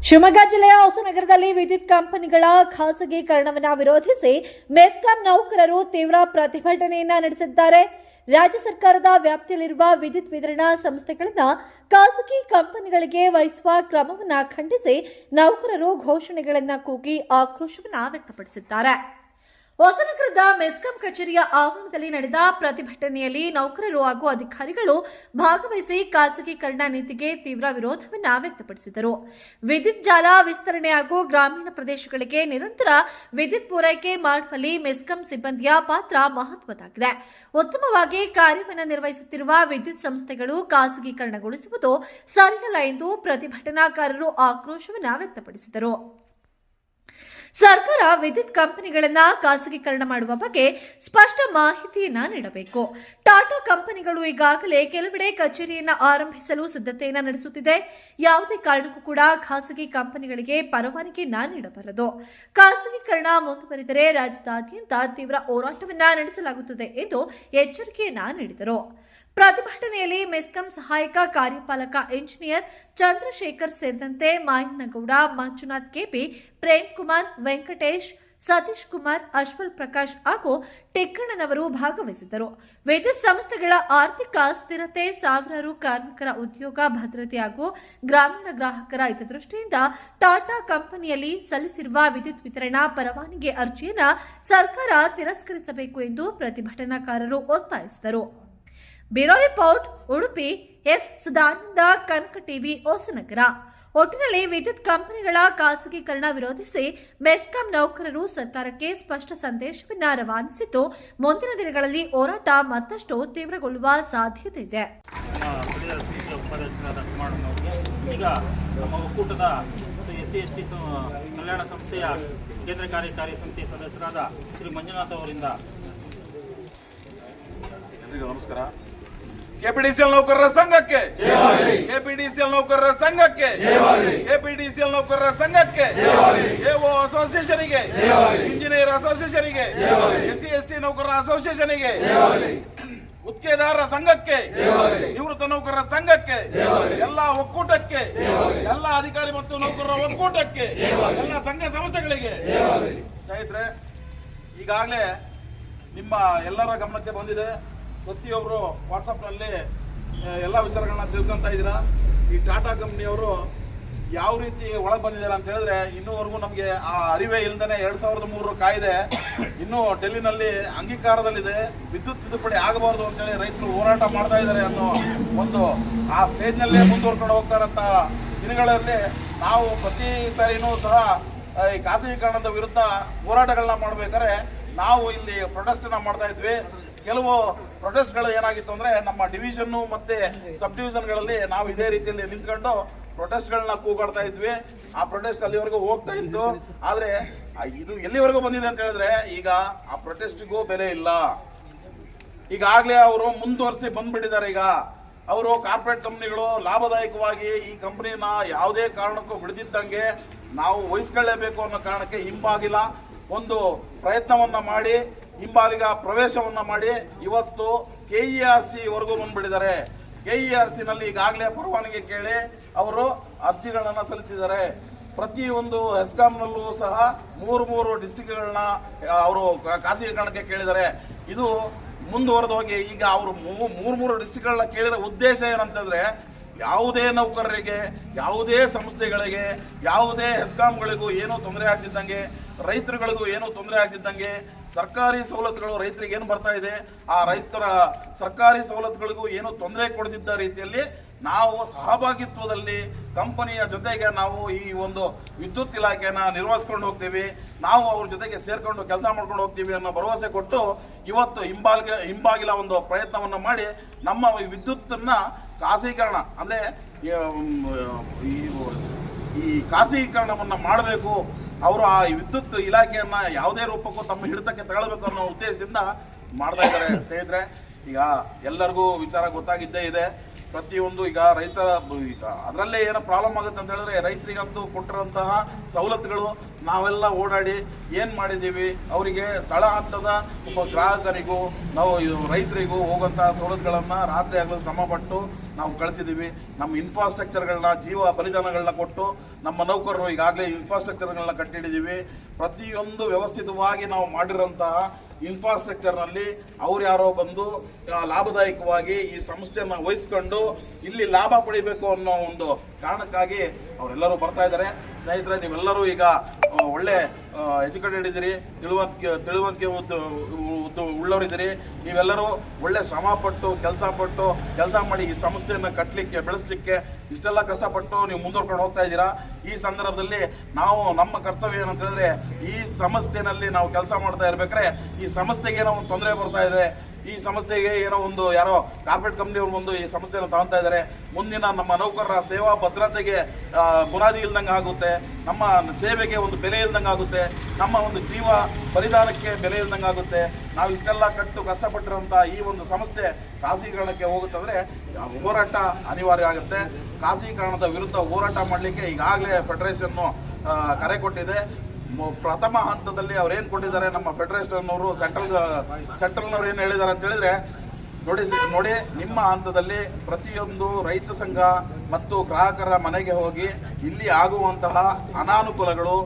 ಶಿವಮೊಗ್ಗ ಜಿಲ್ಲೆಯ ಹೊಸನಗರದಲ್ಲಿ ವಿದ್ಯುತ್ ಕಂಪನಿಗಳ ಖಾಸಗೀಕರಣವನ್ನು ವಿರೋಧಿಸಿ ಮೆಸ್ಕಾಂ ನೌಕರರು ತೀವ್ರ ಪ್ರತಿಭಟನೆಯನ್ನ ನಡೆಸಿದ್ದಾರೆ. ರಾಜ್ಯ ಸರ್ಕಾರದ ವ್ಯಾಪ್ತಿಯಲ್ಲಿರುವ ವಿದ್ಯುತ್ ವಿತರಣಾ ಸಂಸ್ಥೆಗಳನ್ನು ಖಾಸಗಿ ಕಂಪನಿಗಳಿಗೆ ವಹಿಸುವ ಕ್ರಮವನ್ನು ಖಂಡಿಸಿ ನೌಕರರು ಘೋಷಣೆಗಳನ್ನು ಕೂಗಿ ಆಕ್ರೋಶವನ್ನು ವ್ಯಕ್ತಪಡಿಸಿದ್ದಾರೆ. ಹೊಸನಗರದ ಮೆಸ್ಕಾಂ ಕಚೇರಿಯ ಆವರಣದಲ್ಲಿ ನಡೆದ ಪ್ರತಿಭಟನೆಯಲ್ಲಿ ನೌಕರರು ಹಾಗೂ ಅಧಿಕಾರಿಗಳು ಭಾಗವಹಿಸಿ ಖಾಸಗೀಕರಣ ನೀತಿಗೆ ತೀವ್ರ ವಿರೋಧವನ್ನು ವ್ಯಕ್ತಪಡಿಸಿದರು. ವಿದ್ಯುತ್ ಜಾಲ ವಿಸ್ತರಣೆ ಹಾಗೂ ಗ್ರಾಮೀಣ ಪ್ರದೇಶಗಳಿಗೆ ನಿರಂತರ ವಿದ್ಯುತ್ ಪೂರೈಕೆ ಮಾಡುವಲ್ಲಿ ಮೆಸ್ಕಾಂ ಸಿಬ್ಬಂದಿಯ ಪಾತ್ರ ಮಹತ್ವದ್ದಾಗಿದೆ. ಉತ್ತಮವಾಗಿ ಕಾರ್ಯವನ್ನು ನಿರ್ವಹಿಸುತ್ತಿರುವ ವಿದ್ಯುತ್ ಸಂಸ್ಥೆಗಳು ಖಾಸಗೀಕರಣಗೊಳಿಸುವುದು ಸರಿಯಲ್ಲ ಎಂದು ಪ್ರತಿಭಟನಾಕಾರರು ಆಕ್ರೋಶವನ್ನು ವ್ಯಕ್ತಪಡಿಸಿದರು. ಸರ್ಕಾರ ವಿದ್ಯುತ್ ಕಂಪನಿಗಳನ್ನು ಖಾಸಗೀಕರಣ ಮಾಡುವ ಬಗ್ಗೆ ಸ್ಪಷ್ಟ ಮಾಹಿತಿಯನ್ನ ನೀಡಬೇಕು. ಟಾಟಾ ಕಂಪನಿಗಳು ಈಗಾಗಲೇ ಕೆಲವೆಡೆ ಕಚೇರಿಯನ್ನು ಆರಂಭಿಸಲು ಸಿದ್ಧತೆಯನ್ನು ನಡೆಸುತ್ತಿದೆ. ಯಾವುದೇ ಕಾರಣಕ್ಕೂ ಕೂಡ ಖಾಸಗಿ ಕಂಪನಿಗಳಿಗೆ ಪರವಾನಗಿಯನ್ನ ನೀಡಬಾರದು. ಖಾಸಗೀಕರಣ ಮುಂದುವರಿದರೆ ರಾಜ್ಯದಾದ್ಯಂತ ತೀವ್ರ ಹೋರಾಟವನ್ನ ನಡೆಸಲಾಗುತ್ತದೆ ಎಂದು ಎಚ್ಚರಿಕೆಯನ್ನ ನೀಡಿದರು. ಪ್ರತಿಭಟನೆಯಲ್ಲಿ ಮೆಸ್ಕಾಂ ಸಹಾಯಕ ಕಾರ್ಯಪಾಲಕ ಇಂಜಿನಿಯರ್ ಚಂದ್ರಶೇಖರ್ ಸೇರಿದಂತೆ ಮಾಯಣ್ಣಗೌಡ, ಮಂಜುನಾಥ್ ಕೆಪಿ, ಪ್ರೇಮ್ ಕುಮಾರ್, ವೆಂಕಟೇಶ್, ಸತೀಶ್ ಕುಮಾರ್, ಅಶ್ವಲ್ ಪ್ರಕಾಶ್ ಹಾಗೂ ಟಿಕ್ಕಣ್ಣನವರು ಭಾಗವಹಿಸಿದ್ದರು. ವಿದ್ಯುತ್ ಸಂಸ್ಥೆಗಳ ಆರ್ಥಿಕ ಸ್ಥಿರತೆ, ಸಾವಿರಾರು ಕಾರ್ಮಿಕರ ಉದ್ಯೋಗ ಭದ್ರತೆ ಹಾಗೂ ಗ್ರಾಮೀಣ ಗ್ರಾಹಕರ ಹಿತದೃಷ್ಟಿಯಿಂದ ಟಾಟಾ ಕಂಪನಿಯಲ್ಲಿ ಸಲ್ಲಿಸಿರುವ ವಿದ್ಯುತ್ ವಿತರಣಾ ಪರವಾನಗಿ ಅರ್ಜಿಯನ್ನು ಸರ್ಕಾರ ತಿರಸ್ಕರಿಸಬೇಕು ಎಂದು ಪ್ರತಿಭಟನಾಕಾರರು ಒತ್ತಾಯಿಸಿದರು. Bureau report, Udupi. S Sadananda, Kanaka TV, Hosanagara. ಒಟ್ಟಿನಲ್ಲಿ ವಿದ್ಯುತ್ ಕಂಪನಿಗಳ ಖಾಸಗೀಕರಣ ವಿರೋಧಿಸಿ ಮೆಸ್ಕಾಂ ನೌಕರರು ಸರ್ಕಾರಕ್ಕೆ ಸ್ಪಷ್ಟ ಸಂದೇಶವನ್ನು ರವಾನಿಸಿದ್ದು, ಮುಂದಿನ ದಿನಗಳಲ್ಲಿ ಹೋರಾಟ ಮತ್ತಷ್ಟು ತೀವ್ರಗೊಳ್ಳುವ ಸಾಧ್ಯತೆ ಇದೆ. ಈಗ ನಮ್ಮ ಒಕ್ಕೂಟದ SC/ST ಕಲ್ಯಾಣ ಸಂಸ್ಥೆಯ ಕೇಂದ್ರ ಕಾರ್ಯಕಾರಿ ಸಮಿತಿ ಸದಸ್ಯರಾದ ಶ್ರೀ ಮಂಜುನಾಥ್ ಅವರಿಂದ ನಮಸ್ಕಾರ. ಕೆಪಿಡಿಸಿಎಲ್ ನೌಕರರ ಸಂಘಕ್ಕೆ, ಕೆಪಿಡಿಸಿಎಲ್ ನೌಕರರ ಸಂಘಕ್ಕೆ, ಕೆಪಿಡಿಸಿಎಲ್ ನೌಕರರ ಸಂಘಕ್ಕೆ, ಎಒ ಅಸೋಸಿಯೇಷನ್ಗೆ, ಇಂಜಿನಿಯರ್ ಅಸೋಸಿಯೇಷನ್ಗೆ, SC/ST ನೌಕರರ ಅಸೋಸಿಯೇಷನ್ಗೆ, ಗುತ್ತಿಗೆದಾರರ ಸಂಘಕ್ಕೆ, ನಿವೃತ್ತ ನೌಕರರ ಸಂಘಕ್ಕೆ, ಎಲ್ಲ ಒಕ್ಕೂಟಕ್ಕೆ, ಎಲ್ಲ ಅಧಿಕಾರಿ ಮತ್ತು ನೌಕರರ ಒಕ್ಕೂಟಕ್ಕೆ, ಎಲ್ಲ ಸಂಘ ಸಂಸ್ಥೆಗಳಿಗೆ. ಸ್ನೇಹಿತರೆ, ಈಗಾಗಲೇ ನಿಮ್ಮ ಎಲ್ಲರ ಗಮನಕ್ಕೆ ಬಂದಿದೆ. ಪ್ರತಿಯೊಬ್ಬರು ವಾಟ್ಸಪ್ನಲ್ಲಿ ಎಲ್ಲ ವಿಚಾರಗಳನ್ನ ತಿಳ್ಕೊತಾ ಇದ್ದೀರಾ. ಈ ಟಾಟಾ ಕಂಪ್ನಿಯವರು ಯಾವ ರೀತಿ ಒಳಗೆ ಬಂದಿದ್ದಾರೆ ಅಂತ ಹೇಳಿದ್ರೆ, ಇನ್ನೂವರೆಗೂ ನಮಗೆ ಆ ಅರಿವೇ ಇಲ್ಲದೇ 2003 ಕಾಯ್ದೆ ಇನ್ನೂ ಡೆಲ್ಲಿನಲ್ಲಿ ಅಂಗೀಕಾರದಲ್ಲಿದೆ. ವಿದ್ಯುತ್ ತಿದ್ದುಪಡಿ ಆಗಬಾರ್ದು ಅಂತೇಳಿ ರೈತರು ಹೋರಾಟ ಮಾಡ್ತಾ ಇದ್ದಾರೆ ಅನ್ನೋ ಒಂದು ಆ ಸ್ಟೇಜ್ನಲ್ಲೇ ಮುಂದುವರ್ಕೊಂಡು ಹೋಗ್ತಾ ಇರೋಂಥ ದಿನಗಳಲ್ಲಿ ನಾವು ಪ್ರತಿ ಸಾರಿನೂ ಸಹ ಈ ಖಾಸಗೀಕರಣದ ವಿರುದ್ಧ ಹೋರಾಟಗಳನ್ನ ಮಾಡ್ಬೇಕಾದ್ರೆ ನಾವು ಇಲ್ಲಿ ಪ್ರೊಟೆಸ್ಟನ್ನ ಮಾಡ್ತಾ ಇದ್ವಿ. ಕೆಲವು ಪ್ರೊಟೆಸ್ಟ್ಗಳು ಏನಾಗಿತ್ತು ಅಂದ್ರೆ, ನಮ್ಮ ಡಿವಿಷನ್ ಮತ್ತೆ ಸಬ್ ಡಿವಿಷನ್ಗಳಲ್ಲಿ ನಾವು ಇದೇ ರೀತಿಯಲ್ಲಿ ನಿಂತ್ಕೊಂಡು ಪ್ರೊಟೆಸ್ಟ್ಗಳನ್ನ ಕೂಗಾಡ್ತಾ ಇದ್ವಿ. ಆ ಪ್ರೊಟೆಸ್ಟ್ ಅಲ್ಲಿವರೆಗೂ ಹೋಗ್ತಾ ಇತ್ತು. ಆದ್ರೆ ಇದು ಎಲ್ಲಿವರೆಗೂ ಬಂದಿದೆ ಅಂತ ಹೇಳಿದ್ರೆ, ಈಗ ಆ ಪ್ರೊಟೆಸ್ಟ್ಗೂ ಬೆಲೆ ಇಲ್ಲ. ಈಗಾಗಲೇ ಅವರು ಮುಂದುವರಿಸಿ ಬಂದ್ಬಿಟ್ಟಿದ್ದಾರೆ. ಈಗ ಅವರು ಕಾರ್ಪೊರೇಟ್ ಕಂಪ್ನಿಗಳು ಲಾಭದಾಯಕವಾಗಿ ಈ ಕಂಪ್ನಿನ ಯಾವುದೇ ಕಾರಣಕ್ಕೂ ಬಿಡದಿದ್ದಂಗೆ ನಾವು ವಹಿಸ್ಕೊಳ್ಳೇಬೇಕು ಅನ್ನೋ ಕಾರಣಕ್ಕೆ ಹಿಂಬಾಗಿಲ ಒಂದು ಪ್ರಯತ್ನವನ್ನ ಮಾಡಿ, ಹಿಂಬಾಲಿಗ ಪ್ರವೇಶವನ್ನ ಮಾಡಿ ಇವತ್ತು KERC ವರೆಗೂ ಬಂದ್ಬಿಟ್ಟಿದ್ದಾರೆ. KERC ನಲ್ಲಿ ಈಗಾಗಲೇ ಪರವಾನಗಿ ಕೇಳಿ ಅವರು ಅರ್ಜಿಗಳನ್ನ ಸಲ್ಲಿಸಿದ್ದಾರೆ. ಪ್ರತಿಯೊಂದು ಹೆಸ್ಕಾಂನಲ್ಲೂ ಸಹ 3 ಡಿಸ್ಟಿಕ್ಗಳನ್ನ ಅವರು ಖಾಸಗೀಕರಣಕ್ಕೆ ಕೇಳಿದ್ದಾರೆ. ಇದು ಮುಂದುವರೆದು ಹೋಗಿ ಈಗ ಅವರು 3 ಡಿಸ್ಟಿಕ್ಗಳನ್ನ ಕೇಳಿರೋ ಉದ್ದೇಶ ಏನಂತಂದ್ರೆ, ಯಾವುದೇ ನೌಕರರಿಗೆ, ಯಾವುದೇ ಸಂಸ್ಥೆಗಳಿಗೆ, ಯಾವುದೇ ಹೆಸ್ಕಾಂಗಳಿಗೂ ಏನೂ ತೊಂದರೆ ಆಗ್ತಿದ್ದಂಗೆ, ರೈತರುಗಳಿಗೂ ಏನೂ ತೊಂದರೆ ಆಗ್ತಿದ್ದಂಗೆ, ಸರ್ಕಾರಿ ಸವಲತ್ತುಗಳು ರೈತರಿಗೆ ಏನು ಬರ್ತಾ ಇದೆ ಆ ರೈತರ ಸರ್ಕಾರಿ ಸವಲತ್ತುಗಳಿಗೂ ಏನು ತೊಂದರೆ ಕೊಡದಿದ್ದ ರೀತಿಯಲ್ಲಿ ನಾವು ಸಹಭಾಗಿತ್ವದಲ್ಲಿ ಕಂಪನಿಯ ಜೊತೆಗೆ ನಾವು ಈ ಒಂದು ವಿದ್ಯುತ್ ಇಲಾಖೆಯನ್ನು ನಿರ್ವಹಿಸ್ಕೊಂಡು ಹೋಗ್ತೀವಿ, ನಾವು ಅವ್ರ ಜೊತೆಗೆ ಸೇರ್ಕೊಂಡು ಕೆಲಸ ಮಾಡ್ಕೊಂಡು ಹೋಗ್ತೀವಿ ಅನ್ನೋ ಭರವಸೆ ಕೊಟ್ಟು ಇವತ್ತು ಹಿಂಬಾಗಿಲ ಒಂದು ಪ್ರಯತ್ನವನ್ನು ಮಾಡಿ ನಮ್ಮ ವಿದ್ಯುತ್ತನ್ನು ಖಾಸಗೀಕರಣ ಅಂದರೆ ಈ ಖಾಸಗೀಕರಣವನ್ನು ಮಾಡಬೇಕು, ಅವರು ಆ ವಿದ್ಯುತ್ ಇಲಾಖೆಯನ್ನ ಯಾವುದೇ ರೂಪಕ್ಕೂ ತಮ್ಮ ಹಿಡಿತಕ್ಕೆ ತಗೊಳ್ಬೇಕು ಅನ್ನೋ ಉದ್ದೇಶದಿಂದ ಮಾಡ್ತಾ ಇದ್ದಾರೆ. ಸ್ನೇಹಿತರೆ, ಈಗ ಎಲ್ಲರಿಗೂ ವಿಚಾರ ಗೊತ್ತಾಗಿದ್ದೇ ಇದೆ. ಪ್ರತಿಯೊಂದು ಈಗ ರೈತರ ಅದರಲ್ಲೇ ಏನೋ ಪ್ರಾಬ್ಲಮ್ ಆಗುತ್ತೆ ಅಂತ ಹೇಳಿದ್ರೆ, ರೈತರಿಗಂತೂ ಕೊಟ್ಟಿರುವಂತಹ ಸವಲತ್ತುಗಳು ನಾವೆಲ್ಲ ಓಡಾಡಿ ಏನು ಮಾಡಿದ್ದೀವಿ, ಅವರಿಗೆ ತಳ ಹಂತದ ಒಬ್ಬ ಗ್ರಾಹಕರಿಗೂ ನಾವು ರೈತರಿಗೂ ಹೋಗುವಂಥ ಸವಲತ್ತುಗಳನ್ನು ರಾತ್ರಿ ಆಗಲು ಶ್ರಮಪಟ್ಟು ನಾವು ಕಳಿಸಿದ್ದೀವಿ. ನಮ್ಮ ಇನ್ಫ್ರಾಸ್ಟ್ರಕ್ಚರ್ಗಳನ್ನ ಜೀವ ಬಲಿದಾನಗಳನ್ನ ಕೊಟ್ಟು ನಮ್ಮ ನೌಕರರು ಈಗಾಗಲೇ ಇನ್ಫ್ರಾಸ್ಟ್ರಕ್ಚರ್ಗಳನ್ನ ಕಟ್ಟಿಟ್ಟಿದ್ದೀವಿ. ಪ್ರತಿಯೊಂದು ವ್ಯವಸ್ಥಿತವಾಗಿ ನಾವು ಮಾಡಿರೋಂತಹ ಇನ್ಫ್ರಾಸ್ಟ್ರಕ್ಚರ್ನಲ್ಲಿ ಅವ್ರು ಯಾರೋ ಬಂದು ಲಾಭದಾಯಕವಾಗಿ ಈ ಸಂಸ್ಥೆಯನ್ನು ವಹಿಸ್ಕೊಂಡು ಇಲ್ಲಿ ಲಾಭ ಪಡಿಬೇಕು ಅನ್ನೋ ಒಂದು ಕಾರಣಕ್ಕಾಗಿ ಅವರೆಲ್ಲರೂ ಬರ್ತಾ ಇದ್ದಾರೆ. ಸ್ನೇಹಿತರೆ, ನೀವೆಲ್ಲರೂ ಈಗ ಒಳ್ಳೆ ಎಜುಕೇಟೆಡ್ ಇದ್ದೀರಿ, ತಿಳುವಳಿಕೆ ಉಳ್ಳವರಿದ್ದೀರಿ. ನೀವೆಲ್ಲರೂ ಒಳ್ಳೆ ಶ್ರಮಪಟ್ಟು ಕೆಲಸ ಮಾಡಿ ಈ ಸಂಸ್ಥೆಯನ್ನು ಕಟ್ಟಲಿಕ್ಕೆ ಬೆಳೆಸಲಿಕ್ಕೆ ಇಷ್ಟೆಲ್ಲ ಕಷ್ಟಪಟ್ಟು ನೀವು ಮುಂದುವರ್ಕೊಂಡು ಹೋಗ್ತಾ ಇದ್ದೀರಾ. ಈ ಸಂದರ್ಭದಲ್ಲಿ ನಾವು ನಮ್ಮ ಕರ್ತವ್ಯ ಏನಂತ ಹೇಳಿದ್ರೆ, ಈ ಸಂಸ್ಥೆನಲ್ಲಿ ನಾವು ಕೆಲಸ ಮಾಡ್ತಾ ಇರ್ಬೇಕಾದ್ರೆ ಈ ಸಂಸ್ಥೆಗೆ ಏನೋ ಒಂದು ತೊಂದರೆ ಬರ್ತಾ ಇದೆ, ಈ ಸಂಸ್ಥೆಗೆ ಏನೋ ಒಂದು ಯಾರೋ ಕಾರ್ಪೊರೇಟ್ ಕಂಪ್ನಿಯವರು ಬಂದು ಈ ಸಂಸ್ಥೆಯನ್ನು ತಗೊಳ್ತಾ ಇದ್ದಾರೆ, ಮುಂದಿನ ನಮ್ಮ ನೌಕರರ ಸೇವಾ ಭದ್ರತೆಗೆ ಬುನಾದಿ ಇಲ್ದಂಗೆ ಆಗುತ್ತೆ, ನಮ್ಮ ಸೇವೆಗೆ ಒಂದು ಬೆಲೆ ಇಲ್ದಂಗೆ ಆಗುತ್ತೆ, ನಮ್ಮ ಒಂದು ಜೀವ ಬಲಿದಾನಕ್ಕೆ ಬೆಲೆ ಇಲ್ದಂಗೆ ಆಗುತ್ತೆ. ನಾವು ಇಷ್ಟೆಲ್ಲ ಕಷ್ಟಪಟ್ಟಿರೋಂಥ ಈ ಒಂದು ಸಂಸ್ಥೆ ಖಾಸಗೀಕರಣಕ್ಕೆ ಹೋಗುತ್ತಂದರೆ ಹೋರಾಟ ಅನಿವಾರ್ಯ ಆಗುತ್ತೆ. ಖಾಸಗೀಕರಣದ ವಿರುದ್ಧ ಹೋರಾಟ ಮಾಡಲಿಕ್ಕೆ ಈಗಾಗಲೇ ಫೆಡರೇಷನ್ನು ಕರೆ ಕೊಟ್ಟಿದೆ. ಪ್ರಥಮ ಹಂತದಲ್ಲಿ ಅವ್ರು ಏನು ಕೊಟ್ಟಿದ್ದಾರೆ, ನಮ್ಮ ಫೆಡರೇಷನ್ ಅವರು ಸೆಂಟ್ರಲ್ನವ್ರು ಏನು ಹೇಳಿದ್ದಾರೆ ಅಂತ ಹೇಳಿದ್ರೆ, ನೋಡಿ ನಿಮ್ಮ ಹಂತದಲ್ಲಿ ಪ್ರತಿಯೊಂದು ರೈತ ಸಂಘ ಮತ್ತು ಗ್ರಾಹಕರ ಮನೆಗೆ ಹೋಗಿ ಇಲ್ಲಿ ಆಗುವಂತಹ ಅನಾನುಕೂಲಗಳು,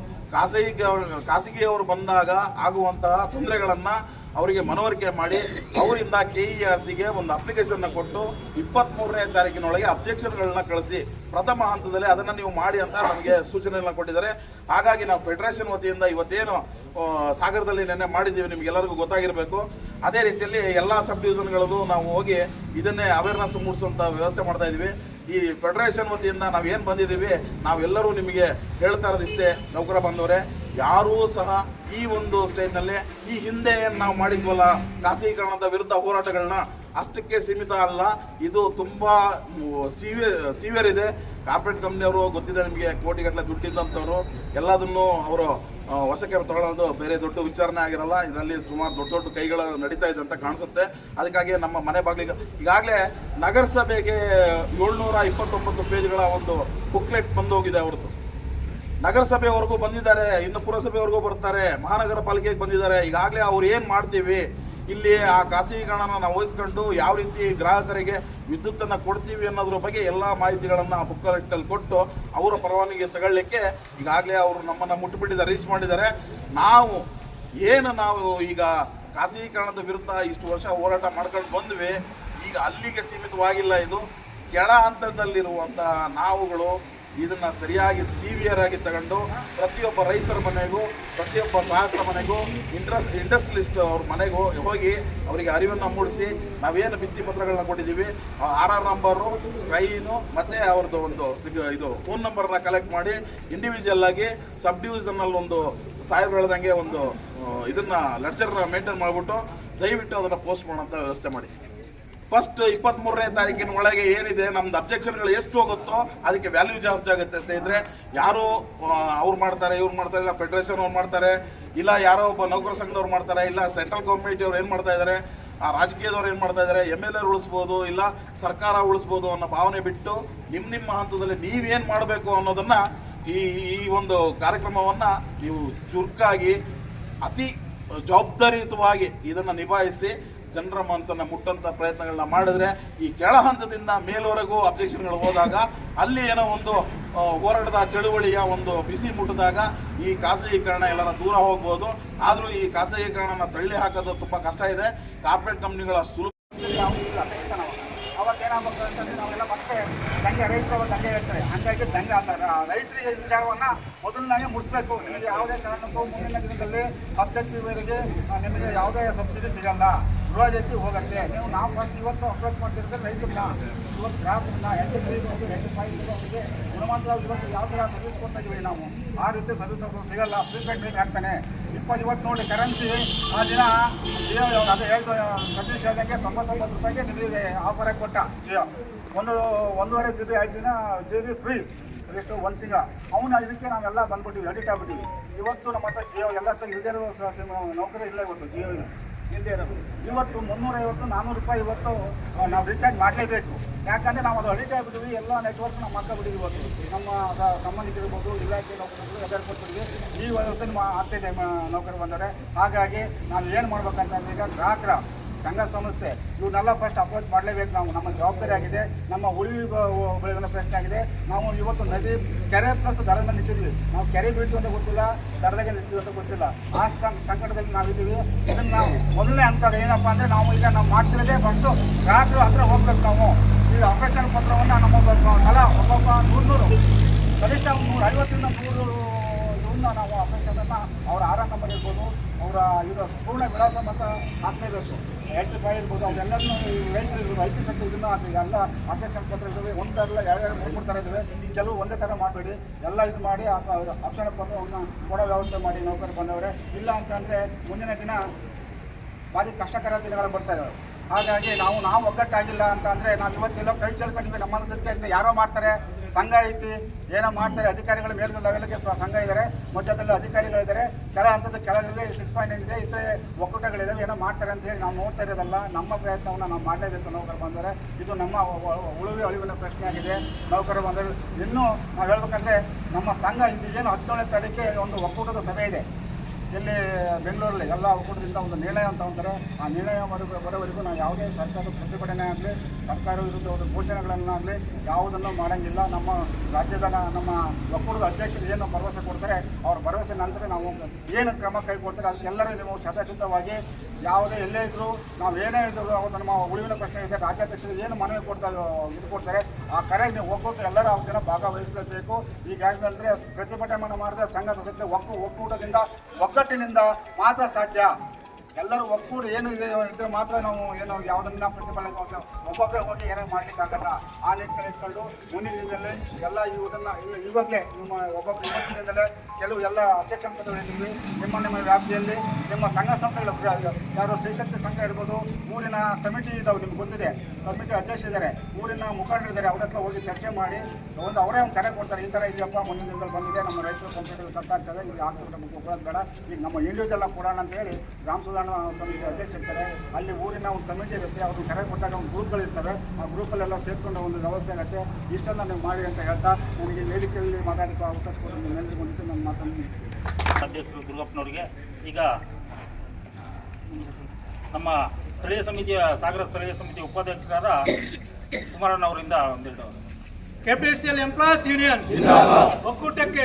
ಖಾಸಗಿಯವರು ಬಂದಾಗ ಆಗುವಂತಹ ತೊಂದರೆಗಳನ್ನು ಅವರಿಗೆ ಮನವರಿಕೆ ಮಾಡಿ ಅವರಿಂದ KERCಗೆ ಒಂದು ಅಪ್ಲಿಕೇಶನ್ನ ಕೊಟ್ಟು 23ನೇ ತಾರೀಕಿನೊಳಗೆ ಅಬ್ಜೆಕ್ಷನ್ಗಳನ್ನ ಕಳಿಸಿ ಪ್ರಥಮ ಹಂತದಲ್ಲಿ ಅದನ್ನು ನೀವು ಮಾಡಿ ಅಂತ ನಮಗೆ ಸೂಚನೆಗಳನ್ನ ಕೊಟ್ಟಿದ್ದಾರೆ. ಹಾಗಾಗಿ ನಾವು ಫೆಡರೇಷನ್ ವತಿಯಿಂದ ಇವತ್ತೇನು ಸಾಗರದಲ್ಲಿ ನೆನ್ನೆ ಮಾಡಿದ್ದೀವಿ ನಿಮಗೆಲ್ಲರಿಗೂ ಗೊತ್ತಾಗಿರಬೇಕು. ಅದೇ ರೀತಿಯಲ್ಲಿ ಎಲ್ಲ ಸಬ್ ಡಿವಿಷನ್ಗಳಲ್ಲೂ ನಾವು ಹೋಗಿ ಇದನ್ನೇ ಅವೇರ್ನೆಸ್ ಮೂಡಿಸುವಂಥ ವ್ಯವಸ್ಥೆ ಮಾಡ್ತಾ ಇದ್ದೀವಿ. ಈ ಫೆಡರೇಷನ್ ವತಿಯಿಂದ ನಾವೇನು ಬಂದಿದ್ದೀವಿ, ನಾವೆಲ್ಲರೂ ನಿಮಗೆ ಹೇಳ್ತಾ ಇರೋದಿಷ್ಟೇ, ನೌಕರ ಬಂದವರೇ ಯಾರೂ ಸಹ ಈ ಒಂದು ಸ್ಟೇಜ್ನಲ್ಲಿ ಈ ಹಿಂದೆ ಏನು ನಾವು ಮಾಡಿದ್ವಲ್ಲ ಖಾಸಗೀಕರಣದ ವಿರುದ್ಧ ಹೋರಾಟಗಳನ್ನ ಅಷ್ಟಕ್ಕೆ ಸೀಮಿತ ಅಲ್ಲ, ಇದು ತುಂಬ ಸಿವಿಯರ್ ಇದೆ. ಕಾರ್ಪೊರೇಟ್ ಕಂಪ್ನಿಯವರು ಗೊತ್ತಿದೆ ನಿಮಗೆ, ಕೋಟಿಗಟ್ಟಲೆ ದುಡ್ಡಿದ್ದಂಥವ್ರು ಎಲ್ಲದನ್ನು ಅವರು ವಶಕ್ಕೆ ತಗೊಳ್ಳೋದು ಬೇರೆ ದೊಡ್ಡ ವಿಚಾರಣೆ ಆಗಿರಲ್ಲ. ಇದರಲ್ಲಿ ಸುಮಾರು ದೊಡ್ಡ ಕೈಗಳು ನಡೀತಾ ಇದೆ ಅಂತ ಕಾಣಿಸುತ್ತೆ. ಅದಕ್ಕಾಗಿ ನಮ್ಮ ಮನೆ ಬಾಗಿಲಿಗೆ ಈಗಾಗಲೇ ನಗರಸಭೆಗೆ 729 ಪೇಜ್ಗಳ ಒಂದು ಬುಕ್ಲೆಟ್ ಬಂದು ಹೋಗಿದೆ ಅವ್ರದ್ದು. ನಗರಸಭೆವರೆಗೂ ಬಂದಿದ್ದಾರೆ, ಇನ್ನು ಪುರಸಭೆವರೆಗೂ ಬರ್ತಾರೆ, ಮಹಾನಗರ ಪಾಲಿಕೆಗೆ ಬಂದಿದ್ದಾರೆ. ಈಗಾಗಲೇ ಅವ್ರು ಏನು ಮಾಡ್ತೀವಿ ಇಲ್ಲಿ ಆ ಖಾಸಗೀಕರಣನ ನಾವು ವಹಿಸ್ಕೊಂಡು ಯಾವ ರೀತಿ ಗ್ರಾಹಕರಿಗೆ ವಿದ್ಯುತ್ತನ್ನು ಕೊಡ್ತೀವಿ ಅನ್ನೋದ್ರ ಬಗ್ಗೆ ಎಲ್ಲ ಮಾಹಿತಿಗಳನ್ನು ಆ ಬುಕ್ಲೆಟ್ಟಲ್ಲಿ ಕೊಟ್ಟು ಅವರ ಪರವಾನಗಿ ತಗೊಳ್ಳಿಕ್ಕೆ ಈಗಾಗಲೇ ಅವರು ನಮ್ಮನ್ನು ಮುಟ್ಟಿಬಿಟ್ಟಿದ್ದಾರೆ, ರೀಚ್ ಮಾಡಿದ್ದಾರೆ. ನಾವು ಈಗ ಖಾಸಗೀಕರಣದ ವಿರುದ್ಧ ಇಷ್ಟು ವರ್ಷ ಹೋರಾಟ ಮಾಡ್ಕೊಂಡು ಬಂದ್ವಿ, ಈಗ ಅಲ್ಲಿಗೆ ಸೀಮಿತವಾಗಿಲ್ಲ. ಇದು ಕೆಳ ಹಂತದಲ್ಲಿರುವಂಥ ನಾವುಗಳು ಇದನ್ನು ಸರಿಯಾಗಿ ಸಿವಿಯರ್ ಆಗಿ ತಗೊಂಡು ಪ್ರತಿಯೊಬ್ಬ ರೈತರ ಮನೆಗೂ ಪ್ರತಿಯೊಬ್ಬ ಗ್ರಾಹಕರ ಮನೆಗೂ ಇಂಡಸ್ಟ್ರಿಯಲಿಸ್ಟ್ ಅವ್ರ ಮನೆಗೂ ಹೋಗಿ ಅವರಿಗೆ ಅರಿವನ್ನು ಮೂಡಿಸಿ ನಾವೇನು ಭಿತ್ತಿ ಪತ್ರಗಳನ್ನ ಕೊಟ್ಟಿದ್ದೀವಿ, RR ನಂಬರು, ಸ್ಟ್ರೈನು ಮತ್ತು ಅವ್ರದ್ದು ಒಂದು ಇದು ಫೋನ್ ನಂಬರ್ನ ಕಲೆಕ್ಟ್ ಮಾಡಿ ಇಂಡಿವಿಜುವಲ್ ಆಗಿ ಸಬ್ ಡಿವಿಷನಲ್ಲಿ ಒಂದು ಸಾಹೇಬ್ರು ಹೇಳ್ದಂಗೆ ಒಂದು ಇದನ್ನು ಲೆಕ್ಚರ್ನ ಮೇಂಟೈನ್ ಮಾಡಿಬಿಟ್ಟು ದಯವಿಟ್ಟು ಅದನ್ನು ಪೋಸ್ಟ್ ಮಾಡೋಂಥ ವ್ಯವಸ್ಥೆ ಮಾಡಿ. ಫಸ್ಟ್ 23ನೇ ತಾರೀಕಿನ ಒಳಗೆ ಏನಿದೆ ನಮ್ದು ಅಬ್ಜೆಕ್ಷನ್ಗಳು ಎಷ್ಟು ಹೋಗುತ್ತೋ ಅದಕ್ಕೆ ವ್ಯಾಲ್ಯೂ ಜಾಸ್ತಿ ಆಗುತ್ತೆ. ಸ್ನೇಹಿತರೆ, ಯಾರು ಅವ್ರು ಮಾಡ್ತಾರೆ ಇವ್ರು ಮಾಡ್ತಾರೆ, ಇಲ್ಲ ಫೆಡರೇಷನ್ ಅವ್ರು ಮಾಡ್ತಾರೆ, ಇಲ್ಲ ಯಾರೋ ಒಬ್ಬ ನೌಕರ ಸಂಘದವ್ರು ಮಾಡ್ತಾರೆ, ಇಲ್ಲ ಸೆಂಟ್ರಲ್ ಗೌರ್ಮೆಂಟ್ ಅವ್ರು ಏನು ಮಾಡ್ತಾ ಇದ್ದಾರೆ, ಆ ರಾಜಕೀಯದವ್ರು ಏನು ಮಾಡ್ತಾ ಇದ್ದಾರೆ, MLA ಉಳಿಸ್ಬೋದು ಇಲ್ಲ ಸರ್ಕಾರ ಉಳಿಸ್ಬೋದು ಅನ್ನೋ ಭಾವನೆ ಬಿಟ್ಟು ನಿಮ್ಮ ಹಂತದಲ್ಲಿ ನೀವೇನು ಮಾಡಬೇಕು ಅನ್ನೋದನ್ನು ಈ ಒಂದು ಕಾರ್ಯಕ್ರಮವನ್ನು ನೀವು ಚುರುಕಾಗಿ ಅತಿ ಜವಾಬ್ದಾರಿಯುತವಾಗಿ ಇದನ್ನು ನಿಭಾಯಿಸಿ ಜನರ ಮನಸ್ಸನ್ನು ಮುಟ್ಟಂಥ ಪ್ರಯತ್ನಗಳನ್ನ ಮಾಡಿದ್ರೆ ಈ ಕೆಳ ಹಂತದಿಂದ ಮೇಲ್ವರೆಗೂ ಅಬ್ಜೆಕ್ಷನ್ಗಳು ಹೋದಾಗ ಅಲ್ಲಿ ಏನೋ ಒಂದು ಹೋರಾಟದ ಚಳುವಳಿಯ ಒಂದು ಬಿಸಿ ಮುಟ್ಟಿದಾಗ ಈ ಖಾಸಗೀಕರಣ ಎಲ್ಲರ ದೂರ ಹೋಗ್ಬೋದು. ಆದರೂ ಈ ಖಾಸಗೀಕರಣನ ತಳ್ಳಿ ಹಾಕೋದು ತುಂಬ ಕಷ್ಟ ಇದೆ. ಕಾರ್ಪೊರೇಟ್ ಕಂಪ್ನಿಗಳ ಸುಲಭ ಅವತ್ತೇನಾಗಬೇಕು ಅಂತಂದರೆ ನಾವೆಲ್ಲ ಮತ್ತೆ ರೈತರು ದಂಗೆ ಹೇಳ್ತಾರೆ. ಹಾಗಾಗಿ ರೈತರಿಗೆ ವಿಚಾರವನ್ನು ಮೊದಲನಾಗೆ ಮುಡಿಸ್ಬೇಕು. ನಿಮಗೆ ಯಾವುದೇ ಕಾರಣಕ್ಕೂ ಮುಂದಿನ ದಿನದಲ್ಲಿ ಅಭ್ಯರ್ಥಿಗಳಿಗೆ ನಿಮಗೆ ಯಾವುದೇ ಸಬ್ಸಿಡಿ ಸಿಗಲ್ಲ, ಗೃಹ ಜೊತೆ ಹೋಗುತ್ತೆ. ನಾವು ಫಸ್ಟ್ ಇವತ್ತು ಅಪ್ರೋಚ್ ಮಾಡ್ತಿರ್ತಾರೆ ರೈತರನ್ನ, ಇವತ್ತು ಗ್ರಾಹಕರನ್ನ ಅವರಿಗೆ ಗುಣಮಟ್ಟವಾಗಿ ಇವತ್ತು ಯಾವ ಥರ ಸರ್ವಿಸ್ ಕೊಡ್ತಾ ಇದೀವಿ ನಾವು, ಆ ರೀತಿ ಸರ್ವಿಸ್ ಸಿಗಲ್ಲ. ಪ್ರೀಪೇಡ್ ರೇಟ್ ಹಾಕ್ತಾನೆ ಇವತ್ತು ನೋಡಿ ಕರೆನ್ಸಿ ಆ ದಿನ ಅದೇ ಹೇಳ್ತಾ ಸತೀಶ್ ಹೇಳಿದಂಗೆ 99 ರೂಪಾಯಿಗೆ ನಿಮಗೆ ಆಫರ್ ಆಗಿ ಕೊಟ್ಟ ಜಿಯೋ. 1.5 GB 5 GB ಫ್ರೀ ಎಷ್ಟು 1 ತಿಂಗಳ. ಇದಕ್ಕೆ ನಾವೆಲ್ಲ ಬಂದ್ಬಿಟ್ಟಿವಿ, ಎಡಿಟ್ ಆಗ್ಬಿಟ್ಟಿವಿ. ಇವತ್ತು ನಮ್ಮ ಹತ್ರ ಜಿಯೋ ಎಲ್ಲ ಇಲ್ಲದೇ ಇರೋ ನೌಕರಿ ಇಲ್ಲ ಇವತ್ತು ಜಿಯೋ ಇಲ್ಲದೆ ಇರೋದು. ಇವತ್ತು 350 400 ರೂಪಾಯಿ ಇವತ್ತು ನಾವು ರೀಚಾರ್ಜ್ ಮಾಡಲೇಬೇಕು. ಯಾಕಂದರೆ ನಾವು ಅದು ಅಡಿಟ್ ಆಗಿಬಿಟ್ಟಿವಿ, ಎಲ್ಲ ನೆಟ್ವರ್ಕ್ ನಾವು ಮಾಡ್ಕೊಬಿಟ್ಟಿವಿ. ಇವತ್ತು ನಮ್ಮ ಸಂಬಂಧಿಕರಿರ್ಬೋದು, ಇಲಾಖೆ ನೌಕರರು ಎಲ್ಲರೂ ಕೊಡ್ತೀವಿ. ಈ ವ್ಯವಸ್ಥೆ ಆಗ್ತಿದೆ ನೌಕರರು ಬಂದರೆ. ಹಾಗಾಗಿ ನಾವು ಏನು ಮಾಡ್ಬೇಕಂತಂದ್ರೆ ಈಗ ಗ್ರಾಹಕರ ಸಂಘ ಸಂಸ್ಥೆ ಇವನ್ನೆಲ್ಲ ಫಸ್ಟ್ ಅಪ್ರೋಚ್ ಮಾಡಲೇಬೇಕು. ನಾವು ನಮ್ಮ ಜವಾಬ್ದಾರಿ ಆಗಿದೆ, ನಮ್ಮ ಬೆಳೆಗಳ ಪ್ರಶ್ನೆ ಆಗಿದೆ. ನಾವು ಇವತ್ತು ನದಿ ಕೆರೆ ಪ್ಲಸ್ ದರದ ಮೇಲೆ ನಿಂತಿದ್ವಿ. ನಾವು ಕೆರೆ ಬೀಳ್ತೀವಿ ಅಂತ ಗೊತ್ತಿಲ್ಲ, ದರದಾಗೆ ನಿಂತೀವಿ ಅಂತ ಗೊತ್ತಿಲ್ಲ. ಆ ಸಂಕಟದಲ್ಲಿ ನಾವಿದ್ದೀವಿ. ಇದನ್ನು ನಾವು ಮೊದಲನೇ ಹಂತ ಏನಪ್ಪ ಅಂದರೆ ನಾವು ಈಗ ನಾವು ಮಾಡ್ತಿರೋದೇ ಫಸ್ಟು ಗ್ರಾಹಕರು ಹತ್ರ ಹೋಗ್ಬೇಕು. ನಾವು ಈಗ ಅಪೇಕ್ಷಣ ಪತ್ರವನ್ನು ನಮ್ಮ ಸಲ ಒಬ್ಬೊಬ್ಬ 100 ಕನಿಷ್ಠ 150ರಿಂದ 100 ಇವನ್ನ ನಾವು ಅಪೇಕ್ಷೆಯನ್ನು ಅವರ ಆಧಾರ್ ನಂಬರ್ ಇರ್ಬೋದು, ಅವರ ಇದು ಪೂರ್ಣ ವಿಳಾಸ ಮತ್ತು ಹಾಕಲೇಬೇಕು. ಫೈಲ್ ಇರ್ಬೋದು, ಅವರೆಲ್ಲರೂ ರೈತರು ಇರ್ಬೋದು, IP ಸೆಕ್ಟರ್ ಇದನ್ನು ಹಾಕಿ ಎಲ್ಲ ಅಪೇಕ್ಷಣ ಪತ್ರ ಇದ್ದಾವೆ. ಒಂದಲ್ಲ 2-3 ಥರ ಇದ್ದಾವೆ. ಕೆಲವು ಒಂದೇ ಥರ ಮಾಡಬೇಡಿ, ಎಲ್ಲ ಇದು ಮಾಡಿ ಅಪೇಕ್ಷಣ ಪತ್ರವನ್ನು ಕೊಡೋ ವ್ಯವಸ್ಥೆ ಮಾಡಿ ನೌಕರರು ಬಂದವರೆ. ಇಲ್ಲ ಅಂತಂದರೆ ಮುಂದಿನ ದಿನ ಭಾರಿ ಕಷ್ಟಕರ ದಿನಗಳು ಬರ್ತಾ ಇದ್ದಾವೆ. ಹಾಗಾಗಿ ನಾವು ಒಗ್ಗಟ್ಟಾಗಿಲ್ಲ ಅಂತ ಅಂದರೆ ನಾವು ಇವತ್ತೆಲ್ಲೋ ಕೈ ಚೆಲ್ಕೊಂಡಿವಿ. ನಮ್ಮ ಮನಸ್ಸಿಗೆ ಯಾರೋ ಮಾಡ್ತಾರೆ, ಸಂಘ ಐತಿ, ಏನೋ ಮಾಡ್ತಾರೆ. ಅಧಿಕಾರಿಗಳ ಮೇಲ್ಗಡೆ ಲೆವೆಲ್ಗೆ ಸಂಘ ಇದ್ದಾರೆ, ಮಧ್ಯದಲ್ಲಿ ಅಧಿಕಾರಿಗಳಿದ್ದಾರೆ, ಕೆಳ ಹಂತದ ಕೆಳಗಡೆ 6.9 ಇದೆ, ಇತರೆ ಒಕ್ಕೂಟಗಳಿದ್ದಾವೆ, ಏನೋ ಮಾಡ್ತಾರೆ ಅಂತ ಹೇಳಿ ನಾವು ನೋಡ್ತಾ ಇರೋದಲ್ಲ. ನಮ್ಮ ಪ್ರಯತ್ನವನ್ನು ನಾವು ಮಾಡಲೇಬೇಕು. ನೌಕರರು ಬಂದರೆ ಇದು ನಮ್ಮ ಅಳಿವಿನ ಪ್ರಶ್ನೆ ಆಗಿದೆ. ನೌಕರರು ಬಂದರೆ ಇನ್ನೂ ನಾವು ಹೇಳ್ಬೇಕಂದ್ರೆ ನಮ್ಮ ಸಂಘ ಇದು ಏನು 17ನೇ ತಾರೀಕಿಗೆ ಒಂದು ಒಕ್ಕೂಟದ ಸಭೆ ಇದೆ ಇಲ್ಲಿ ಬೆಂಗಳೂರಲ್ಲಿ. ಎಲ್ಲ ಒಕ್ಕೂಟದಿಂದ ಒಂದು ನಿರ್ಣಯ ಅಂತ ಅಂತಾರೆ. ಆ ನಿರ್ಣಯ ಬರೋವರೆಗೂ ನಾವು ಯಾವುದೇ ಸರ್ಕಾರದ ಪ್ರತಿಭಟನೆ ಆಗಲಿ, ಸರ್ಕಾರ ವಿರುದ್ಧ ಒಂದು ಘೋಷಣೆಗಳನ್ನಾಗಲಿ ಯಾವುದನ್ನು ಮಾಡೋಂಗಿಲ್ಲ. ನಮ್ಮ ರಾಜ್ಯದ ನಮ್ಮ ಒಕ್ಕೂಟದ ಅಧ್ಯಕ್ಷರು ಏನು ಭರವಸೆ ಕೊಡ್ತಾರೆ, ಅವ್ರ ಭರವಸೆ ನಂತರ ನಾವು ಏನು ಕ್ರಮ ಕೈಗೊಳ್ತಾರೆ ಅದಕ್ಕೆಲ್ಲರೂ ನೀವು ಶತಸಿದ್ಧವಾಗಿ ಯಾವುದೇ ಎಲ್ಲೇ ಇದ್ದರೂ ನಾವು ಏನೇ ಇದ್ದರೂ ಅವತ್ತು ನಮ್ಮ ಉಳಿವಿನ ಪ್ರಶ್ನೆ ಇದೆ. ರಾಜ್ಯಾಧ್ಯಕ್ಷರು ಏನು ಮನವಿ ಕೊಡ್ತಾರೆ ಆ ಕರೆ ನೀವು ಒಕ್ಕೂಟ ಎಲ್ಲರೂ ಅವ್ರ ಜನ ಭಾಗವಹಿಸಲೇಬೇಕು. ಈಗಾಗಲೇ ಪ್ರತಿಭಟನೆ ಮಾಡಿದ್ರೆ ಸಂಘದ ಜೊತೆ ಒಕ್ಕೂಟದಿಂದ ಒಗ್ಗಟ್ಟಿನಿಂದ ಮಾತ್ರ ಸಾಧ್ಯ. ಎಲ್ಲರೂ ಒಕ್ಕೂಡಿ ಏನು ಇದೆ ಇದ್ರೆ ಮಾತ್ರ ನಾವು ಏನು ಯಾವುದನ್ನ ಪ್ರತಿಫಲ ಒಬ್ಬೊಬ್ಬರೇ ಹೋಗಿ ಏನೋ ಮಾಡಲಿಕ್ಕಾಗಲ್ಲ. ಆ ನಿಟ್ಟಿನಲ್ಲಿ ಇಟ್ಕೊಂಡು ಮುಂದಿನ ದಿನದಲ್ಲಿ ಎಲ್ಲ ಇವುದನ್ನು ಇವಾಗಲೇ ನಿಮ್ಮ ಒಬ್ಬೊಬ್ಬರು ಇವತ್ತಿನಿಂದಲೇ ಕೆಲವು ಎಲ್ಲ ಅಧ್ಯಕ್ಷ ಪದಗಳಿದ್ದೀವಿ. ನಿಮ್ಮ ವ್ಯಾಪ್ತಿಯಲ್ಲಿ ನಿಮ್ಮ ಸಂಘ ಸಂಸ್ಥೆಗಳು ಯಾರು ಶ್ರೀಶಕ್ತಿ ಸಂಘ ಇರ್ಬೋದು, ಊರಿನ ಕಮಿಟಿ ಇದ್ದಾವೆ, ನಿಮ್ಗೆ ಗೊತ್ತಿದೆ, ಕಮಿಟಿ ಅಧ್ಯಕ್ಷರಿದ್ದಾರೆ, ಊರಿನ ಮುಖಂಡರಿದ್ದಾರೆ. ಅವ್ರ ಹತ್ರ ಹೋಗಿ ಚರ್ಚೆ ಮಾಡಿ ಅವರೇ ಒಂದು ಕರೆ ಕೊಡ್ತಾರೆ. ಈ ಥರ ಇದೆಯಪ್ಪ, ಮುಂದಿನ ದಿನದಲ್ಲಿ ಬಂದಿದೆ, ನಮ್ಮ ರೈತರು ಕಂಪ್ಯೂಟರ್ ತಪ್ಪಾಗ್ತದೆ, ಈಗ ಆಗ್ತದೆ ಕೊಡೋದು ಬೇಡ, ಈಗ ನಮ್ಮ ಇಂಡಿವಿಜುವಲ್ ಕೊಡೋಣ ಅಂತ ಹೇಳಿ ಗ್ರಾಮ ಸುಧಾರಣಾ ಸಮಿತಿ ಅಧ್ಯಕ್ಷ ಇರ್ತಾರೆ. ಅಲ್ಲಿ ಊರಿನ ಒಂದು ಕಮಿಟಿ ಇರುತ್ತೆ, ಅವ್ರನ್ನ ಕರೆ ಕೊಟ್ಟಾಗ ಒಂದು ಗ್ರೂಪ್ಗಳಿರ್ತವೆ. ಆ ಗ್ರೂಪಲ್ಲೆಲ್ಲ ಸೇರಿಸ್ಕೊಂಡು ಒಂದು ವ್ಯವಸ್ಥೆ ಆಗುತ್ತೆ. ಇಷ್ಟನ್ನು ನೀವು ಮಾಡಿ ಅಂತ ಹೇಳ್ತಾ ನನಗೆ ವೇದಿಕೆಯಲ್ಲಿ ಮಾತಾಡಲಿಕ್ಕೆ ಅವಕಾಶ ಕೊಟ್ಟು ನಿಮ್ಮೆಲ್ಲರಿಗೂ ಒಂದು ನಾನು ಮಾತಾಡ್ತೀನಿ. ಅಧ್ಯಕ್ಷರು ದುರ್ಗಪ್ಪನವರಿಗೆ ಈಗ ನಮ್ಮ ಸ್ಥಳೀಯ ಸಮಿತಿಯ ಸಾಗರ ಸ್ಥಳೀಯ ಸಮಿತಿಯ ಉಪಾಧ್ಯಕ್ಷರಾದ ಕುಮಾರಣ್ಣವರಿಂದ ಒಂದೆರಡು KPCL ಎಂಪ್ಲಾಯೀಸ್ ಯೂನಿಯನ್ ಒಕ್ಕೂಟಕ್ಕೆ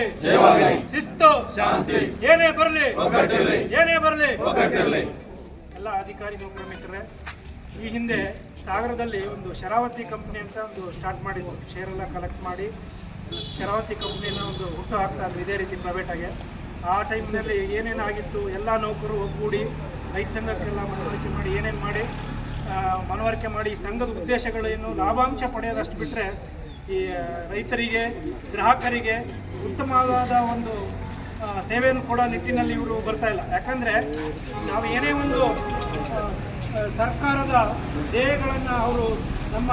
ಶಿಸ್ತು, ಶಾಂತಿ, ಏನೇ ಬರಲಿ ಏನೇ ಬರಲಿ. ಎಲ್ಲ ಅಧಿಕಾರಿ ನೌಕರ ಮಿತ್ರರೇ, ಈ ಹಿಂದೆ ಸಾಗರದಲ್ಲಿ ಒಂದು ಶರಾವತಿ ಕಂಪ್ನಿ ಅಂತ ಒಂದು ಸ್ಟಾರ್ಟ್ ಮಾಡಿದ್ರು. ಶೇರೆಲ್ಲ ಕಲೆಕ್ಟ್ ಮಾಡಿ ಶರಾವತಿ ಕಂಪ್ನಿನ ಒಂದು ಹುಟ್ಟು ಹಾಕ್ತಾ ಇದ್ರು ಇದೇ ರೀತಿ ಪ್ರೈವೇಟಾಗೆ. ಆ ಟೈಮ್ನಲ್ಲಿ ಏನೇನಾಗಿತ್ತು ಎಲ್ಲ ನೌಕರು ಒಗ್ಗೂಡಿ ರೈತ ಸಂಘಕ್ಕೆಲ್ಲ ಮನವರಿಕೆ ಮಾಡಿ ಏನೇನು ಮಾಡಿ ಮನವರಿಕೆ ಮಾಡಿ ಸಂಘದ ಉದ್ದೇಶಗಳೇನು ಲಾಭಾಂಶ ಪಡೆಯೋದಷ್ಟು ಬಿಟ್ಟರೆ ಈ ರೈತರಿಗೆ ಗ್ರಾಹಕರಿಗೆ ಉತ್ತಮವಾದ ಒಂದು ಸೇವೆಯನ್ನು ಕೊಡೋ ನಿಟ್ಟಿನಲ್ಲಿ ಇವರು ಬರ್ತಾ ಇಲ್ಲ. ಯಾಕಂದರೆ ನಾವು ಏನೇ ಒಂದು ಸರ್ಕಾರದ ಧ್ಯೇಯಗಳನ್ನು ಅವರು ನಮ್ಮ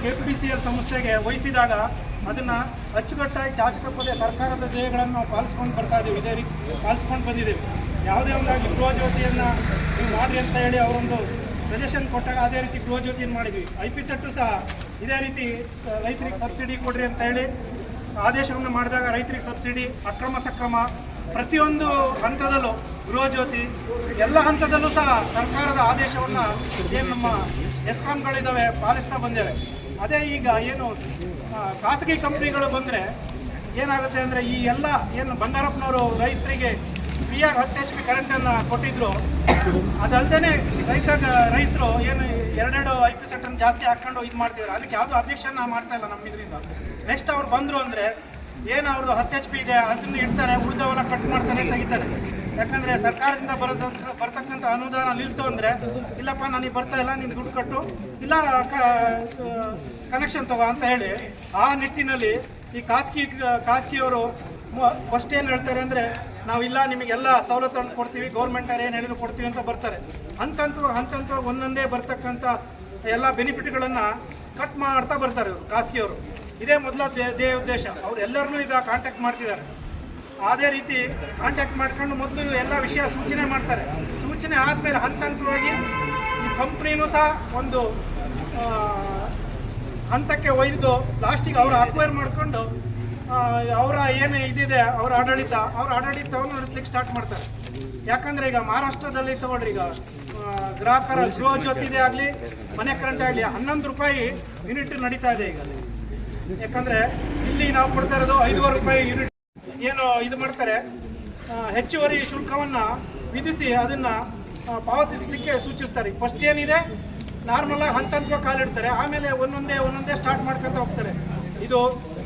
KPDCL ಸಂಸ್ಥೆಗೆ ವಹಿಸಿದಾಗ ಅದನ್ನು ಅಚ್ಚುಕಟ್ಟಾಗಿ ಚಾಚಕಪ್ಪದೆ ಸರ್ಕಾರದ ಧ್ಯೇಯಗಳನ್ನು ನಾವು ಪಾಲಿಸ್ಕೊಂಡು ಬರ್ತಾ ಇದ್ದೀವಿ. ಇದೇ ರೀತಿ ಪಾಲಿಸ್ಕೊಂಡು ಬಂದಿದ್ದೀವಿ. ಯಾವುದೇ ಒಂದಾಗಿ ಗೃಹಜ್ಯೋತಿಯನ್ನು ನೀವು ಮಾಡಿರಿ ಅಂತ ಹೇಳಿ ಅವರೊಂದು ಸಜೆಷನ್ ಕೊಟ್ಟಾಗ ಅದೇ ರೀತಿ ಗೃಹಜ್ಯೋತಿಯನ್ನು ಮಾಡಿದ್ವಿ. IP ಸೆಟ್ಟು ಸಹ ಇದೇ ರೀತಿ ರೈತರಿಗೆ ಸಬ್ಸಿಡಿ ಕೊಡ್ರಿ ಅಂತ ಹೇಳಿ ಆದೇಶವನ್ನು ಮಾಡಿದಾಗ ರೈತರಿಗೆ ಸಬ್ಸಿಡಿ ಅಕ್ರಮ ಸಕ್ರಮ ಪ್ರತಿಯೊಂದು ಹಂತದಲ್ಲೂ ಗೃಹಜ್ಯೋತಿ ಎಲ್ಲ ಹಂತದಲ್ಲೂ ಸಹ ಸರ್ಕಾರದ ಆದೇಶವನ್ನು ಏನು ನಮ್ಮ ಎಸ್ಕಾಂಗಳಿದ್ದಾವೆ ಪಾಲಿಸ್ತಾ ಬಂದೇವೆ. ಅದೇ ಈಗ ಏನು ಖಾಸಗಿ ಕಂಪ್ನಿಗಳು ಬಂದರೆ ಏನಾಗುತ್ತೆ ಅಂದರೆ ಈ ಎಲ್ಲ ಏನು ಬಂಗಾರಪ್ಪನವರು ರೈತರಿಗೆ ಫ್ರೀಯಾಗಿ 10 HP ಕರೆಂಟನ್ನು ಕೊಟ್ಟಿದ್ರು. ಅದಲ್ಲದೆ ರೈತರು ಏನು 2 IP ಸೆಟ್ಟನ್ನು ಜಾಸ್ತಿ ಹಾಕ್ಕೊಂಡು ಇದು ಮಾಡ್ತಿದ್ರು. ಅದಕ್ಕೆ ಯಾವುದೋ ಅಬ್ಜೆಕ್ಷನ್ ಮಾಡ್ತಾ ಇಲ್ಲ ನಮ್ಮ ಇದರಿಂದ. ನೆಕ್ಸ್ಟ್ ಅವ್ರು ಬಂದರು ಅಂದರೆ ಏನು ಅವ್ರದ್ದು 10 HP ಇದೆ ಅದನ್ನು ಇಡ್ತಾರೆ, ಉಳಿದವನ್ನ ಕಟ್ ಮಾಡ್ತಾನೆ ತೆಗಿತಾರೆ. ಯಾಕಂದರೆ ಸರ್ಕಾರದಿಂದ ಬರ್ತಕ್ಕಂಥ ಅನುದಾನ ನಿಲ್ತು ಅಂದರೆ ಇಲ್ಲಪ್ಪ ನನಗೆ ಬರ್ತಾ ಇಲ್ಲ, ನೀನು ದುಡ್ಡು ಕಟ್ಟು ಇಲ್ಲ ಕನೆಕ್ಷನ್ ತಗೋ ಅಂತ ಹೇಳಿ ಆ ನಿಟ್ಟಿನಲ್ಲಿ ಈ ಖಾಸಗಿಯವರು ಫಸ್ಟ್ ಏನು ಹೇಳ್ತಾರೆ ಅಂದರೆ ನಾವಿಲ್ಲ ನಿಮಗೆಲ್ಲ ಸವಲತ್ತನ್ನು ಕೊಡ್ತೀವಿ, ಗೌರ್ಮೆಂಟವ್ರು ಏನು ಹೇಳಿದ್ರು ಕೊಡ್ತೀವಿ ಅಂತ ಬರ್ತಾರೆ. ಹಂತಂತ ಒಂದೊಂದೇ ಬರ್ತಕ್ಕಂಥ ಎಲ್ಲ ಬೆನಿಫಿಟ್ಗಳನ್ನು ಕಟ್ ಮಾಡ್ತಾ ಬರ್ತಾರೆ ಇವರು ಖಾಸಗಿಯವರು. ಇದೇ ಮೊದಲ ಧ್ಯೇಯ ಉದ್ದೇಶ. ಅವ್ರು ಎಲ್ಲರನ್ನೂ ಈಗ ಕಾಂಟ್ಯಾಕ್ಟ್ ಮಾಡ್ತಿದ್ದಾರೆ. ಅದೇ ರೀತಿ ಕಾಂಟ್ಯಾಕ್ಟ್ ಮಾಡ್ಕೊಂಡು ಮೊದಲು ಎಲ್ಲ ವಿಷಯ ಸೂಚನೆ ಮಾಡ್ತಾರೆ. ಸೂಚನೆ ಆದಮೇಲೆ ಹಂತ ಹಂತವಾಗಿ ಈ ಕಂಪ್ನಿನೂ ಸಹ ಒಂದು ಹಂತಕ್ಕೆ ಒಯ್ದು ಲಾಸ್ಟಿಗೆ ಅವರು ಅಕ್ವೈರ್ ಮಾಡಿಕೊಂಡು ಅವರ ಏನು ಇದಿದೆ ಅವ್ರ ಆಡಳಿತವನ್ನು ನಡೆಸ್ಲಿಕ್ಕೆ ಸ್ಟಾರ್ಟ್ ಮಾಡ್ತಾರೆ. ಯಾಕಂದರೆ ಈಗ ಮಹಾರಾಷ್ಟ್ರದಲ್ಲಿ ತಗೊಳ್ರಿ, ಈಗ ಗ್ರಾಹಕರ ಗೃಹ ಜ್ಯೋತಿದೆ ಆಗಲಿ ಮನೆ ಕರೆಂಟ್ ಆಗಲಿ 11 ರೂಪಾಯಿ ಯೂನಿಟ್ ನಡೀತಾ ಇದೆ ಈಗ. ಯಾಕಂದರೆ ಇಲ್ಲಿ ನಾವು ಕೊಡ್ತಾ ಇರೋದು 5.5 ರೂಪಾಯಿ ಯೂನಿಟ್. ಏನು ಇದು ಮಾಡ್ತಾರೆ, ಹೆಚ್ಚುವರಿ ಶುಲ್ಕವನ್ನು ವಿಧಿಸಿ ಅದನ್ನು ಪಾವತಿಸಲಿಕ್ಕೆ ಸೂಚಿಸ್ತಾರೆ. ಫಸ್ಟ್ ಏನಿದೆ ನಾರ್ಮಲಾಗಿ ಹಂತ ಹಂತವಾಗಿ ಕಾಲಿಡ್ತಾರೆ, ಆಮೇಲೆ ಒಂದೊಂದೇ ಸ್ಟಾರ್ಟ್ ಮಾಡ್ಕೊತ ಹೋಗ್ತಾರೆ. ಇದು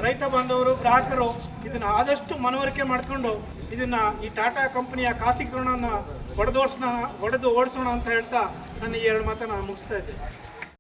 ರೈತ ಬಾಂಧವರು ಗ್ರಾಹಕರು ಇದನ್ನು ಆದಷ್ಟು ಮನವರಿಕೆ ಮಾಡಿಕೊಂಡು ಇದನ್ನು ಈ ಟಾಟಾ ಕಂಪನಿಯ ಖಾಸಗೀಕರಣವನ್ನು ಹೊಡೆದು ಓಡಿಸೋಣ ಅಂತ ಹೇಳ್ತಾ ನನ್ನ ಈ 2 ಮಾತನ್ನು ಮುಗಿಸ್ತಾ ಇದ್ದೆ.